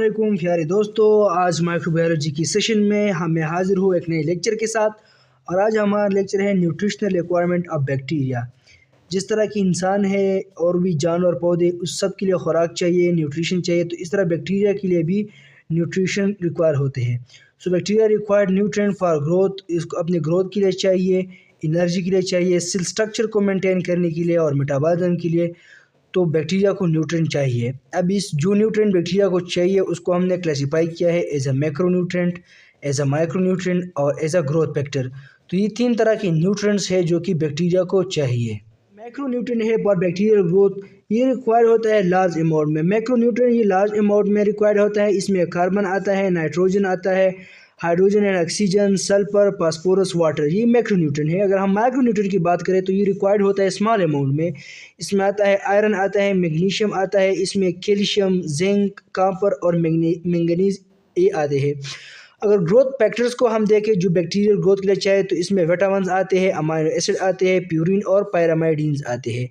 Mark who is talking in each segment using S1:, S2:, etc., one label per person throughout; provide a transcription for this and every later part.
S1: वालेकुम प्यारे दोस्तों। आज माइक्रोबायोलॉजी की सेशन में मैं हाज़िर हूँ एक नए लेक्चर के साथ। और आज हमारा लेक्चर है न्यूट्रिशनल रिक्वायरमेंट ऑफ बैक्टीरिया। जिस तरह की इंसान है और भी जानवर पौधे उस सब के लिए खुराक चाहिए, न्यूट्रिशन चाहिए, तो इस तरह बैक्टीरिया के लिए भी न्यूट्रिशन रिक्वायर होते हैं। So bacteria required nutrient for growth, इसको अपनी ग्रोथ के लिए चाहिए, एनर्जी के लिए चाहिए, सेल स्ट्रक्चर को मेंटेन करने के लिए और मेटाबॉलिज्म के लिए। तो बैक्टीरिया को न्यूट्रिएंट चाहिए। अब इस जो न्यूट्रिएंट बैक्टीरिया को चाहिए उसको हमने क्लासिफाई किया है as a macronutrient, as a micronutrient और एज अ ग्रोथ फैक्टर। तो ये तीन तरह के न्यूट्रिएंट्स है जो कि बैक्टीरिया को चाहिए। मैक्रोन्यूट्रिएंट है फॉर बैक्टीरियल ग्रोथ, ये रिक्वायर्ड होता है लार्ज अमाउंट में। मैक्रोन्यूट्रिएंट ये लार्ज अमाउंट में रिक्वायर्ड होता है। इसमें कार्बन आता है, नाइट्रोजन आता है, hydrogen and oxygen, sulphur, phosphorus, water, ये मैक्रोन्यूट्रिएंट है। अगर हम माइक्रोन्यूट्रिएंट की बात करें तो ये रिक्वायर्ड होता है स्मॉल अमाउंट में। इसमें आता है आयरन आता है, मैग्नीशियम आता है, इसमें कैल्शियम, जिंक, कॉपर और मैंगनीज ये आते हैं। अगर ग्रोथ फैक्टर्स को हम देखें जो बैक्टीरियल ग्रोथ के लिए चाहिए तो इसमें विटामिन आते हैं, अमाइनो एसिड आते हैं, प्यूरिन और पायरामाइडिन्स आते हैं।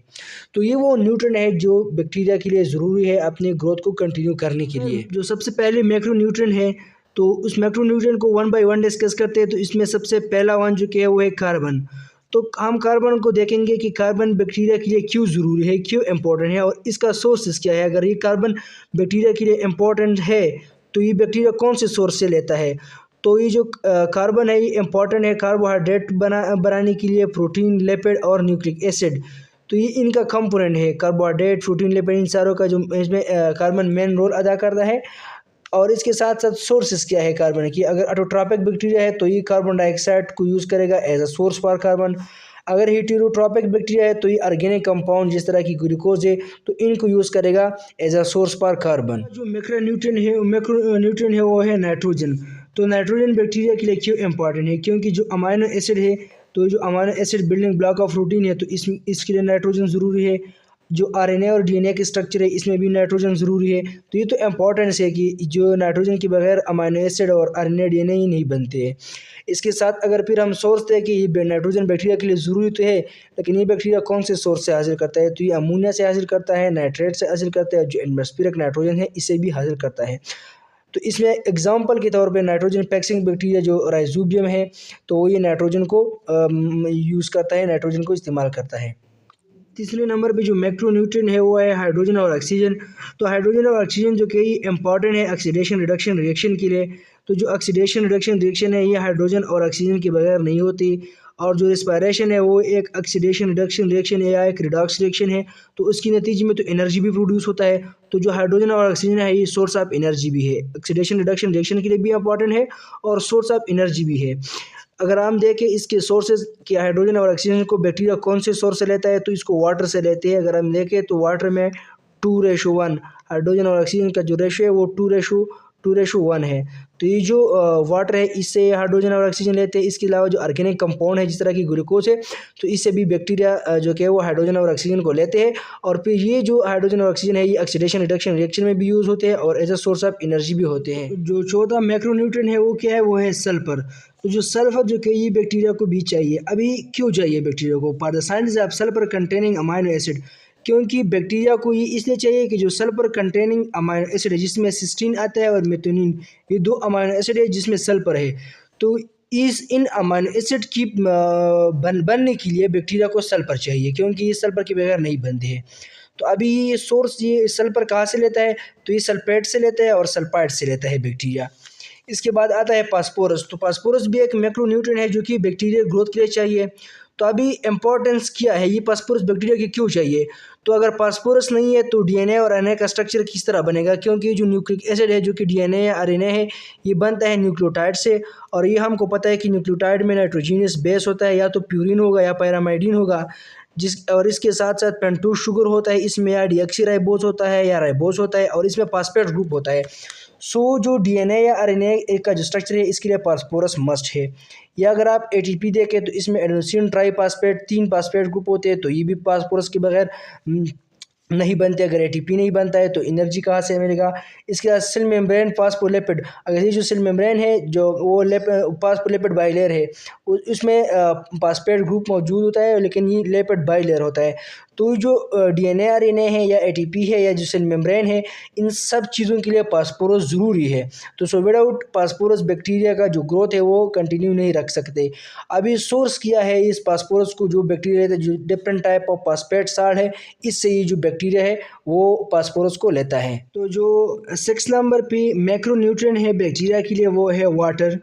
S1: तो ये वो न्यूट्रिएंट है जो बैक्टीरिया के लिए ज़रूरी है अपने ग्रोथ को कंटिन्यू करने के लिए। जो सबसे पहले मैक्रोन्यूट्रिएंट है तो उस मैक्रोन्यूट्रिएंट को वन बाय वन डिस्कस करते हैं। तो इसमें सबसे पहला वन जो कि है वो है कार्बन। तो हम कार्बन को देखेंगे कि कार्बन बैक्टीरिया के लिए क्यों ज़रूरी है, क्यों इम्पोर्टेंट है और इसका सोर्सेस क्या है। अगर ये कार्बन बैक्टीरिया के लिए इम्पोर्टेंट है तो ये बैक्टीरिया कौन से सोर्स से लेता है। तो ये जो कार्बन है ये इम्पॉर्टेंट है कार्बोहाइड्रेट बनाने के लिए, प्रोटीन, लिपिड और न्यूक्लिक एसिड। तो ये इनका कंपोनेंट है, कार्बोहाइड्रेट, प्रोटीन, लिपिड, इन सारों का जो इसमें कार्बन मेन रोल अदा करता है। और इसके साथ साथ सोर्सेस क्या है कार्बन की। अगर ऑटोट्रॉपिक बैक्टीरिया है तो ये कार्बन डाइऑक्साइड को यूज़ करेगा as a source for carbon. अगर हेटेरोट्रॉपिक बैक्टीरिया है तो ये ऑर्गेनिक कंपाउंड जिस तरह की ग्लूकोज है तो इनको यूज़ करेगा as a source for carbon. जो मैक्रोन्यूट्रिएंट है वो है नाइट्रोजन। तो नाइट्रोजन बैक्टीरिया के लिए क्यों इंपॉर्टेंट है, क्योंकि जो अमाइनो एसिड है तो जो amino acid building block of protein है तो इसके लिए नाइट्रोजन ज़रूरी है। जो आरएनए और डीएनए के स्ट्रक्चर है इसमें भी नाइट्रोजन ज़रूरी है। तो ये तो इम्पॉर्टेंस है कि जो नाइट्रोजन के बगैर अमाइनो एसिड और आरएनए डीएनए ही नहीं बनते हैं। इसके साथ अगर फिर हम सोचते हैं कि ये नाइट्रोजन बैक्टीरिया के लिए ज़रूरी तो है, लेकिन ये बैक्टीरिया कौन से सोर्स से हासिल करता है, तो ये अमोनिया से हासिल करता है, नाइट्रेट से हासिल करता है, जो एटमॉस्फेरिक नाइट्रोजन है इसे भी हासिल करता है। तो इसमें एग्जांपल के तौर पे नाइट्रोजन फिक्सिंग बैक्टीरिया जो राइजोबियम है तो वो ये नाइट्रोजन को यूज़ करता है, नाइट्रोजन को इस्तेमाल करता है। तीसरे नंबर पे जो मैक्रोन्यूट्रिएंट है वो है हाइड्रोजन और ऑक्सीजन। तो हाइड्रोजन और ऑक्सीजन जो कि इंपॉर्टेंट है ऑक्सीडेशन रिडक्शन रिएक्शन के लिए। तो जो ऑक्सीडेशन रिडक्शन रिएक्शन है ये हाइड्रोजन और ऑक्सीजन के बगैर नहीं होती। और जो रिस्पायरेशन है वो एक ऑक्सीडेशन रिडक्शन रिएक्शन है या एक रिडॉक्स रिएक्शन है। तो उसकी नतीजे में तो एनर्जी भी प्रोड्यूस होता है। तो जो हाइड्रोजन और ऑक्सीजन है ये सोर्स ऑफ एनर्जी भी है, ऑक्सीडेशन रिडक्शन रिएक्शन के लिए भी इंपॉर्टेंट है और सोर्स ऑफ एनर्जी भी है। अगर हम देखें इसके सोर्सेज कि हाइड्रोजन और ऑक्सीजन को बैक्टीरिया कौन से सोर्स से लेता है तो इसको वाटर से लेते हैं। अगर हम देखें तो वाटर में 2:1 हाइड्रोजन और ऑक्सीजन का जो रेशो है वो 2:1 है। तो ये जो वाटर है इससे हाइड्रोजन और ऑक्सीजन लेते हैं। इसके अलावा जो ऑर्गेनिक कंपाउंड है जिस तरह की ग्लूकोज है तो इससे भी बैक्टीरिया जो कि है वो हाइड्रोजन और ऑक्सीजन को लेते हैं। और फिर ये जो हाइड्रोजन और ऑक्सीजन है ये ऑक्सीडेशन रिडक्शन रिएक्शन में भी यूज़ होते हैं और as a source of energy भी होते हैं। जो चौथा मैक्रोन्यूट्रिएंट है वो क्या है, वो है सल्फर। तो जो सल्फर जो कि ये बैक्टीरिया को भी चाहिए। अभी क्यों चाहिए बैक्टीरिया को, for the science of sulphur containing amino acid. क्योंकि बैक्टीरिया को ये इसलिए चाहिए कि जो सल्फर कंटेनिंग अमाइनो एसिड है जिसमें सिस्टीन आता है और मेथोनिन, ये दो अमाइनो एसिड है जिसमें सल्फर है। तो इन अमाइनो एसिड की बनने के लिए बैक्टीरिया को सल्फर चाहिए, क्योंकि ये सल्फर के बगैर नहीं बनते हैं। तो अभी ये सोर्स ये सल्फर कहाँ से लेता है, तो ये सल्फेट से लेता है और सल्फाइड से लेता है बैक्टीरिया। इसके बाद आता है फास्फोरस। तो फास्फोरस भी एक मैक्रोन्यूट्रिएंट है जो कि बैक्टीरियल ग्रोथ के लिए चाहिए। तो अभी इम्पोर्टेंस क्या है, ये फास्फोरस बैक्टीरिया के क्यों चाहिए। तो अगर फास्फोरस नहीं है तो डीएनए और आरएनए का स्ट्रक्चर किस तरह बनेगा, क्योंकि जो न्यूक्लिक एसिड है जो कि डीएनए या आरएनए है ये बनता है न्यूक्लियोटाइड से। और ये हमको पता है कि न्यूक्लियोटाइड में नाइट्रोजीनियस बेस होता है, या तो प्यूरिन होगा या पायरामाइडिन होगा। और इसके साथ साथ पेंटोज शुगर होता है, इसमें या डीऑक्सीराइबोस होता है या राइबोस होता है और इसमें फास्फेट ग्रुप होता है। सो जो डीएनए या आरएनए का जो स्ट्रक्चर है इसके लिए फास्फोरस मस्ट है। या अगर आप एटीपी देखें तो इसमें एडेनोसिन ट्राईफास्फेट 3 फास्फेट ग्रुप होते हैं, तो ये भी फास्फोरस के बगैर नहीं बनते। अगर एटीपी नहीं बनता है तो एनर्जी कहाँ से मिलेगा। इसके बाद सेल मेम्ब्रेन फास्फोलिपिड। अगर ये जो सेल मेम्ब्रेन है जो वो फास्फोलिपिड बाइलेयर है उसमें फास्फेट ग्रुप मौजूद होता है, लेकिन ये लिपिड बाइलेयर होता है। तो जो DNA RNA है या ATP है या जो सेल मेम्ब्रेन है, इन सब चीज़ों के लिए फास्फोरस ज़रूरी है। तो सो विदाउट फास्फोरस बैक्टीरिया का जो ग्रोथ है वो कंटिन्यू नहीं रख सकते। अभी सोर्स किया है इस फास्फोरस को, जो बैक्टीरिया लेते हैं, जो different type of phosphate salt है, इससे ये जो बैक्टीरिया है वो फास्फोरस को लेता है। तो जो 6 नंबर पे मैक्रोन्यूट्रिएंट है बैक्टीरिया के लिए वो है वाटर।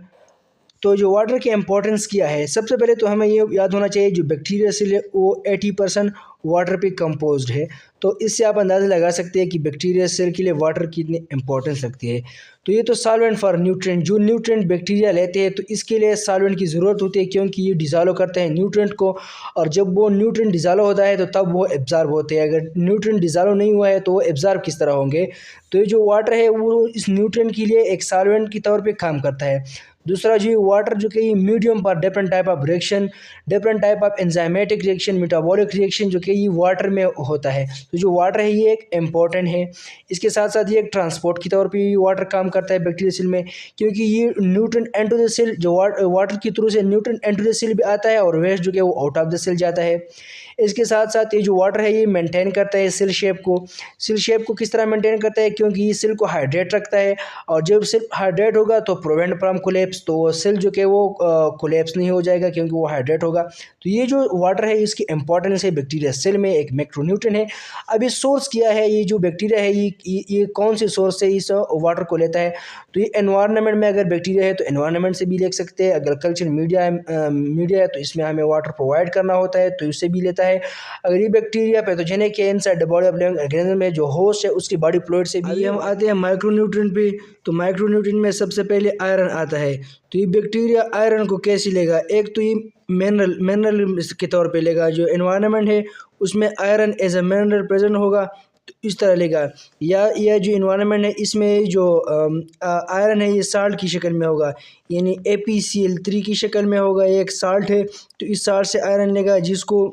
S1: तो जो वाटर की इम्पोर्टेंस क्या है, सबसे पहले तो हमें ये याद होना चाहिए जो बैक्टीरिया सेल है वो 80% वाटर पे कंपोज्ड है। तो इससे आप अंदाज़ा लगा सकते हैं कि बैक्टीरिया सेल के लिए वाटर की कितनी इंपॉर्टेंस लगती है। तो ये तो सॉल्वेंट फॉर न्यूट्रिएंट, जो न्यूट्रिएंट बैक्टीरिया लेते हैं तो इसके लिए सॉल्वेंट की ज़रूरत होती है, क्योंकि ये डिज़ोल्व करते हैं न्यूट्रिएंट को, और जब वो न्यूट्रिएंट डिज़ोल्व होता है तो तब वो एब्जॉर्ब होते हैं। अगर न्यूट्रिएंट डिज़ोल्व नहीं हुआ है तो वो एब्जॉर्ब किस तरह होंगे। तो ये जो वाटर है वो इस न्यूट्रिएंट के लिए एक सॉल्वेंट के तौर पर काम करता है। दूसरा जो वाटर जो कि मीडियम पर different type of reaction, different type of enzymatic reaction, metabolic reaction जो कि ये वाटर में होता है। तो जो वाटर है ये एक इम्पॉर्टेंट है। इसके साथ साथ ये एक ट्रांसपोर्ट के तौर पे वाटर काम करता है बैक्टीरिया सेल में, क्योंकि ये न्यूट्रिएंट एंटो द सेल, जो वाटर के थ्रू से न्यूट्रिएंट एंटो द सेल भी आता है और वेस्ट जो कि वो आउट ऑफ द सेल जाता है। इसके साथ साथ ये जो वाटर है ये मेंटेन करता है सेल शेप को। सेल शेप को किस तरह मेंटेन करता है, क्योंकि ये सेल को हाइड्रेट रखता है, और जब सेल हाइड्रेट होगा तो प्रिवेंट फ्रॉम कोलैप्स, तो सेल जो कि वो कोलैप्स नहीं हो जाएगा क्योंकि वो हाइड्रेट होगा। तो ये जो वाटर है इसकी इंपॉर्टेंस है बैक्टीरिया सेल में, एक मैक्रोन्यूट्रिएंट है। अब ये सोर्स किया है, ये जो बैक्टीरिया है ये कौन से सोर्स से इस वाटर को लेता है। तो ये एनवायरनमेंट में अगर बैक्टीरिया है तो एनवायरनमेंट से भी ले सकते हैं। अगर कल्चर मीडिया है तो इसमें हमें वाटर प्रोवाइड करना होता है तो इससे भी लेता है। अगर ये बैक्टीरिया पैथोजेनिक है inside the body of living organism है, जो होस्ट है उसकी बॉडी फ्लूइड से भी। हम आते हैं माइक्रोन्यूट्रिएंट पे। तो माइक्रोन्यूट्रिएंट में सबसे पहले आयरन आता है। तो ये बैक्टीरिया आयरन को कैसे लेगा, एक तो ये मिनरल के तौर पे लेगा, जो एनवायरनमेंट है उसमें iron as a mineral present होगा तो इस तरह लेगा, या जो इन्वायरमेंट है इसमें जो आयरन है ये साल्ट की शक्ल में होगा, यानी ApCl3 की शक्ल में होगा। ये एक साल्ट है तो इस साल्ट से आयरन लेगा, जिसको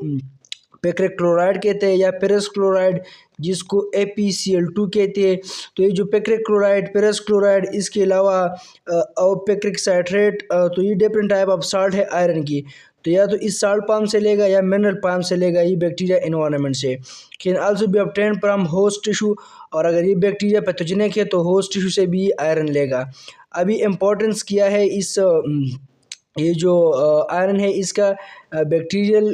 S1: पेक्रिक क्लोराइड कहते हैं, या पेरस क्लोराइड जिसको ApCl2 कहते हैं। तो ये जो पेक्रिक क्लोराइड, पेरस क्लोराइड, इसके अलावा और पेक्रिक साइट्रेट, तो ये डिफरेंट टाइप ऑफ साल्ट है आयरन की। तो या तो इस साल्ट पाम से लेगा या मिनरल पाम से लेगा ये बैक्टीरिया एनवायरनमेंट से। Can also be obtain from host tissue, और अगर ये बैक्टीरिया पैथोजेनिक है तो होस्ट टिश्यू से भी आयरन लेगा। अभी इम्पोर्टेंस किया है इस ये जो आयरन है इसका बैक्टीरियल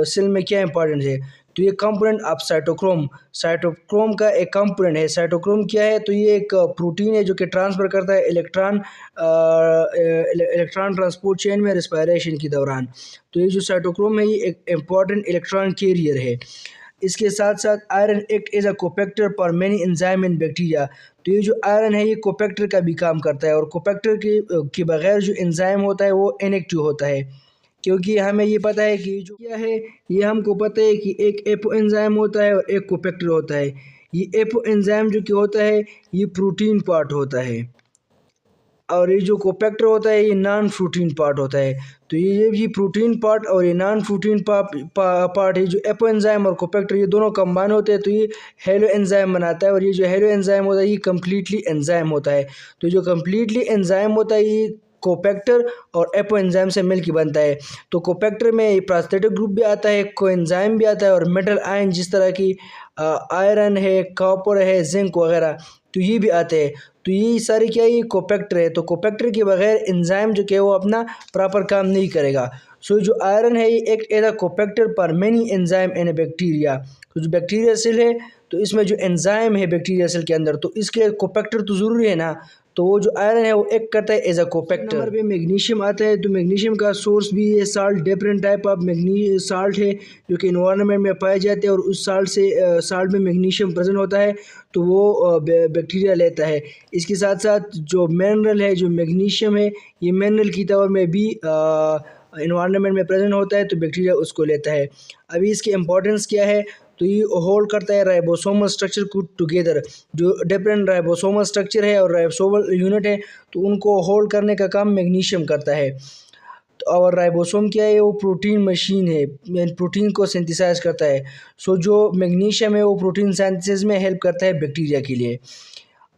S1: सेल में क्या इंपॉर्टेंस है। तो ये कंपोनेंट ऑफ साइटोक्रोम का एक कंपोनेंट है। साइटोक्रोम क्या है, तो ये एक प्रोटीन है जो कि ट्रांसफ़र करता है इलेक्ट्रॉन ट्रांसपोर्ट चेन में रेस्पिरेशन के दौरान। तो ये जो साइटोक्रोम है ये एक इम्पॉर्टेंट इलेक्ट्रॉन कैरियर है। इसके साथ साथ iron act as a cofactor for many enzyme in bacteria. तो ये जो आयरन है ये कोफैक्टर का भी काम करता है, और कोफैक्टर के बगैर जो एंजाइम होता है वो इनएक्टिव होता है। क्योंकि हमें ये पता है कि जो क्या है, ये हमको पता है कि एक एपो एंजाइम होता है और एक कोफैक्टर होता है। ये एपो एंजाइम जो कि होता है ये प्रोटीन पार्ट होता है, और ये जो कोफैक्टर होता है ये नॉन प्रोटीन पार्ट होता है। तो ये भी प्रोटीन पार्ट और ये नॉन प्रोटीन पार्ट है। जो एपो एंजाइम और कोफैक्टर ये दोनों कंबाइन होते हैं तो ये हेलो एंजाइम बनाता है, और ये जो हेलो एंजाइम होता है ये कम्प्लीटली एंजाइम होता है। तो जो कम्प्लीटली एंजाइम होता है ये कोफैक्टर और एपो एंजाइम से मिलकर बनता है। तो कोफैक्टर में प्रोस्थेटिक ग्रुप भी आता है, कोएंजाइम भी आता है, और मेटल आयन जिस तरह की आयरन है, कॉपर है, जिंक वगैरह, तो ये भी आते हैं। तो ये सारे क्या, ये कोफैक्टर है। तो कोफैक्टर के बगैर एंजाइम जो कि वो अपना प्रॉपर काम नहीं करेगा। सो जो आयरन है ये एक्ट एज अ कोफैक्टर पर मेनी एंजाइम इन ए बैक्टीरिया। तो जो बैक्टीरिया सेल है तो इसमें जो एंजाइम है बैक्टीरिया सेल के अंदर, तो इसके लिए कोफैक्टर तो ज़रूरी है ना। तो वो जो आयरन है वो एक्ट करता है एज अ कोफैक्टर। नंबर पे मैग्नीशियम आता है। तो मैग्नीशियम का सोर्स भी ये salt, different type of salt है जो कि इन्वायरमेंट में पाए जाते हैं, और उस साल्ट में मैग्नीशियम प्रेजेंट होता है तो वो बैक्टीरिया लेता है। इसके साथ साथ जो मिनरल है, जो मैग्नीशियम है, ये मिनरल की तौर में भी इन्वायरमेंट में प्रेजेंट होता है तो बैक्टीरिया उसको लेता है। अभी इसकी इम्पोर्टेंस क्या है, तो ये होल्ड करता है राइबोसोमल स्ट्रक्चर को टुगेदर। जो डिफरेंट राइबोसोमल स्ट्रक्चर है और राइबोसोमल यूनिट है तो उनको होल्ड करने का काम मैग्नीशियम करता है। तो और राइबोसोम क्या है, वो प्रोटीन मशीन है, प्रोटीन को सिंथेसाइज करता है। सो जो मैग्नीशियम है वो प्रोटीन सिंथेसिस में हेल्प करता है बैक्टीरिया के लिए।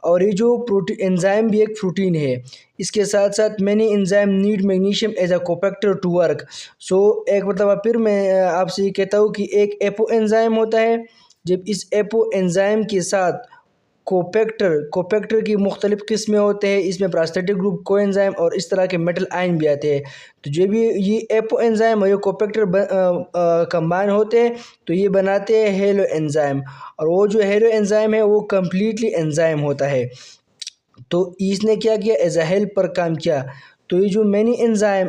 S1: और ये जो प्रोटीन एंजाइम भी एक प्रोटीन है। इसके साथ साथ many enzyme need magnesium as a cofactor to work. So एक मतलब फिर मैं आपसे ये कहता हूँ कि एक एपो एंजाइम होता है। जब इस एपो एंजाइम के साथ कोपेक्टर की मुख्तलिफ़ किस्में होते हैं, इसमें प्रास्थेटिक ग्रुप, कोएंजाइम और इस तरह के मेटल आयन भी आते हैं। तो जो भी ये एपो एंजाइम और ये कोपेक्टर कंबाइन होते हैं तो ये बनाते हैं हेलो एंजाइम, और वो जो हेलो एंजाइम है वो कम्प्लीटली एंजाइम होता है। तो इसने क्या किया, एज अ हेल्प पर काम किया। तो ये जो many enzyme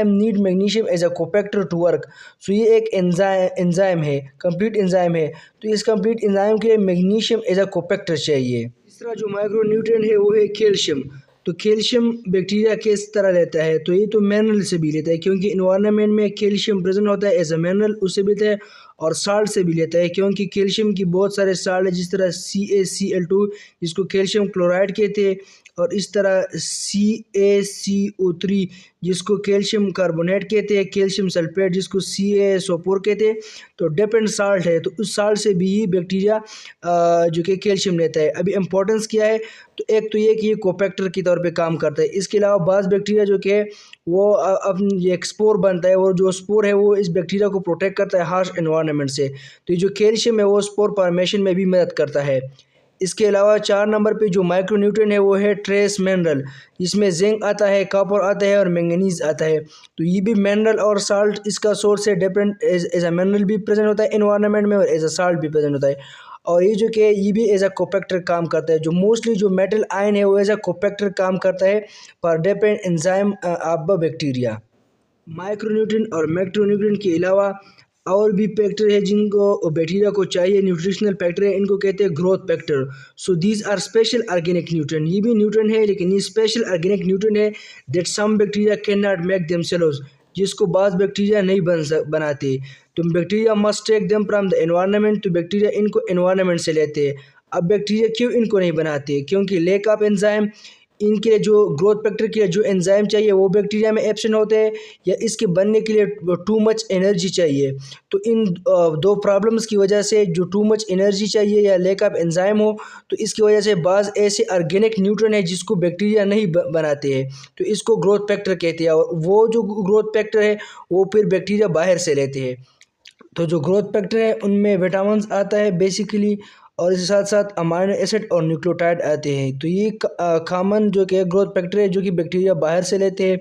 S1: need magnesium as a cofactor to work. So ये एक एंजाइम है, कंप्लीट एंजाइम है। तो इस कंप्लीट एंजाइम के लिए मैग्नीशियम एज अ कोपेक्टर चाहिए। तीसरा जो माइक्रो न्यूट्रिएंट है वो है कैल्शियम। तो कैल्शियम बैक्टीरिया किस तरह लेता है, तो ये तो मिनरल से भी लेता है, क्योंकि इन्वायरमेंट में कैल्शियम प्रेजेंट होता है एज अ मिनरल, उससे भी लेता है। और साल्ट से भी लेता है, क्योंकि कैल्शियम की बहुत सारे साल्ट है, जिस तरह CaCl2 जिसको कैल्शियम क्लोराइड कहते हैं, और इस तरह CaCO3 जिसको कैल्शियम कार्बोनेट कहते हैं, कैल्शियम सल्फेट जिसको CaSO4 कहते हैं। तो डिफरेंट साल्ट है, तो उस साल्ट से भी बैक्टीरिया जो कि कैल्शियम लेता है। अभी इंपॉर्टेंस क्या है, तो एक तो ये कि ये कोपेक्टर के तौर पे काम करता है। इसके अलावा बाज़ बैक्टीरिया जो कि वो अब ये एक स्पोर बनता है, और जो स्पोर है वो इस बैक्टीरिया को प्रोटेक्ट करता है हार्श एनवायरनमेंट से। तो ये जो कैल्शियम है वो स्पोर फॉर्मेशन में भी मदद करता है। इसके अलावा 4 नंबर पे जो माइक्रोन्यूट्रिएंट है वो है ट्रेस मिनरल, जिसमें जिंक आता है, कॉपर आता है और मैंगनीज आता है। तो ये भी मिनरल और साल्ट इसका सोर्स है। डिफरेंट एज अ मिनरल भी प्रेजेंट होता है एनवायरनमेंट में, और एज अ साल्ट भी प्रेजेंट होता है। और ये जो कि ये भी एज अ कोपेक्टर काम करता है। जो मोस्टली जो मेटल आयन है वो एज अ कोपेक्टर काम करता है पर different enzyme of bacteria. Micronutrient और मैक्रोन्यूट्रिएंट के अलावा और भी फैक्टर है जिनको बैक्टीरिया को चाहिए, न्यूट्रिशनल फैक्टर है, इनको कहते हैं growth factor. So these are special organic nutrient. ये भी न्यूट्रिएंट है, लेकिन ये स्पेशल ऑर्गेनिक न्यूट्रिएंट है that some bacteria can not make themselves, जिसको बाज़ बैक्टीरिया नहीं बनाते। तो bacteria must take them from the environment. तो बैक्टीरिया इनको एनवायरनमेंट से लेते हैं। अब बैक्टीरिया क्यों इनको नहीं बनाते, क्योंकि लेक ऑफ एंजाइम। इनके जो ग्रोथ फैक्टर के लिए जो एंजाइम चाहिए वो बैक्टीरिया में एब्सेंट होते हैं, या इसके बनने के लिए टू मच एनर्जी चाहिए। तो इन दो प्रॉब्लम्स की वजह से, जो टू मच एनर्जी चाहिए या लैक ऑफ एंजाइम हो, तो इसकी वजह से बाज़ ऐसे ऑर्गेनिक न्यूट्रिएंट है जिसको बैक्टीरिया नहीं बनाते हैं, तो इसको ग्रोथ फैक्टर कहते हैं। और वो जो ग्रोथ फैक्टर है वो फिर बैक्टीरिया बाहर से लेते हैं। तो जो ग्रोथ फैक्टर है उनमें विटामिन आता है बेसिकली, और इसके साथ साथ अमाइनो एसिड और न्यूक्लियोटाइड आते हैं। तो ये कॉमन जो कि ग्रोथ फैक्टर है जो कि बैक्टीरिया बाहर से लेते हैं।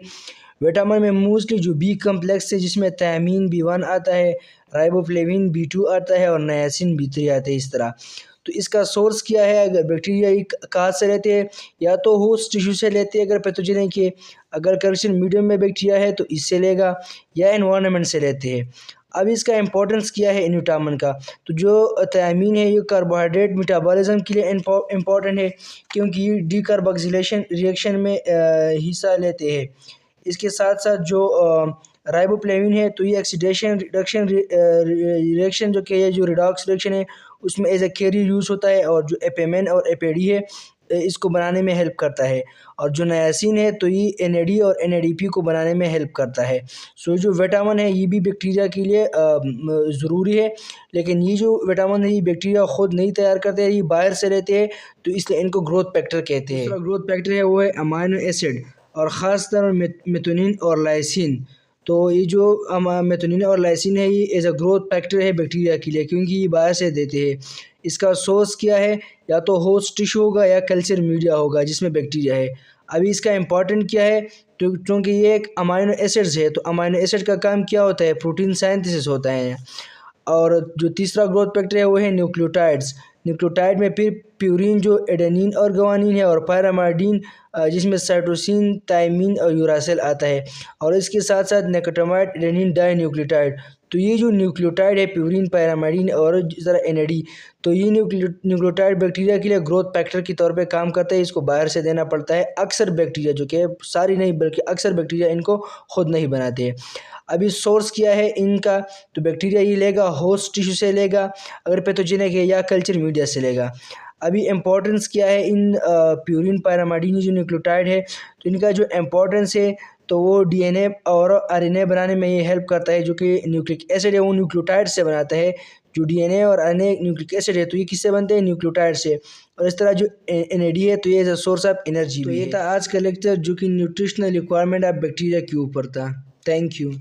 S1: विटामिन में मोस्टली जो बी कम्प्लेक्स है, जिसमें थायमीन B1 आता है, राइबोफ्लेविन B2 आता है और नायासिन B3 आते हैं। इस तरह तो इसका सोर्स क्या है, अगर बैक्टीरिया ये कहाँ से लेते हैं, या तो होस्ट टिश्यू से लेते हैं अगर पैथोजन के, अगर कल्चर मीडियम में बैक्टीरिया है तो इससे लेगा, या एनवायरनमेंट से लेते हैं। अब इसका इंपॉर्टेंस क्या है इन विटामिन का, तो जो थायमीन है ये कार्बोहाइड्रेट मेटाबॉलिज्म के लिए इम्पॉर्टेंट है, क्योंकि ये डीकार्बोक्सिलेशन रिएक्शन में हिस्सा लेते हैं। इसके साथ साथ जो राइबोफ्लेविन है तो ये ऑक्सीडेशन रिडक्शन रिएक्शन जो कि है, जो रिडॉक्स रिएक्शन है उसमें एज ए कैरियर यूज़ होता है। और जो एपेमेन और एपेडी है इसको बनाने में हेल्प करता है। और जो नायासिन है तो ये NAD और NADP को बनाने में हेल्प करता है। सो जो विटामिन है ये भी बैक्टीरिया के लिए ज़रूरी है, लेकिन ये जो विटामिन है ये बैक्टीरिया ख़ुद नहीं तैयार करते हैं, ये बाहर से रहते हैं, तो इसलिए इनको ग्रोथ फैक्टर कहते हैं। दूसरा ग्रोथ फैक्टर है वो है अमाइनो एसिड, और ख़ासतर मेथोनिन और लाइसिन। तो ये जो मेथोनिन और लाइसिन है ये एज अ ग्रोथ फैक्टर है बैक्टीरिया के लिए, क्योंकि ये बाहर से देते हैं। इसका सोर्स क्या है, या तो होस्ट टिश्यू होगा या कल्चर मीडिया होगा जिसमें बैक्टीरिया है। अभी इसका इंपॉर्टेंट क्या है, तो क्योंकि ये एक अमाइनो एसिड्स है, तो अमाइनो एसिड का काम क्या होता है, प्रोटीन सिंथेसिस होता है। और जो तीसरा ग्रोथ फैक्टर है वो है न्यूक्लियोटाइड्स। न्यूक्लियोटाइड में फिर प्यूरिन जो एडेनिन और ग्वानिन है, और पैरामाइडिन जिसमें साइटोसिन, थायमीन और यूरासिल आता है। और इसके साथ साथ निकोटामाइड एडेनिन डाई न्यूक्लियोटाइड। तो ये जो न्यूक्लियोटाइड है प्यूरिन, पैरामाइडिन और जिस तरह NAD, तो ये न्यूक्लियोटाइड बैक्टीरिया के लिए ग्रोथ फैक्टर के तौर पे काम करता है। इसको बाहर से देना पड़ता है। अक्सर बैक्टीरिया जो कि सारी नहीं बल्कि अक्सर बैक्टीरिया इनको खुद नहीं बनाते हैं। अभी सोर्स क्या है इनका, तो बैक्टीरिया ये लेगा होस्ट टिश्यू से लेगा अगर पैथोजेनिक है, या कल्चर मीडिया से लेगा। अभी इम्पोर्टेंस क्या है इन प्यूरिन पैरामाइडिन जो न्यूक्लियोटाइड है, तो इनका जो इम्पोर्टेंस है तो वो डीएनए और आरएनए बनाने में ये हेल्प करता है। जो कि न्यूक्लिक एसिड है वो न्यूक्लियोटाइड से बनाता है। जो डीएनए और आरएनए न्यूक्लिक एसिड है तो ये किससे बनते हैं? न्यूक्लियोटाइड से। और इस तरह जो एनएडी है तो ये सोर्स ऑफ एनर्जी भी है। तो ये था आज का लेक्चर जो कि न्यूट्रिशनल रिक्वायरमेंट ऑफ बैक्टीरिया के ऊपर था। Thank you.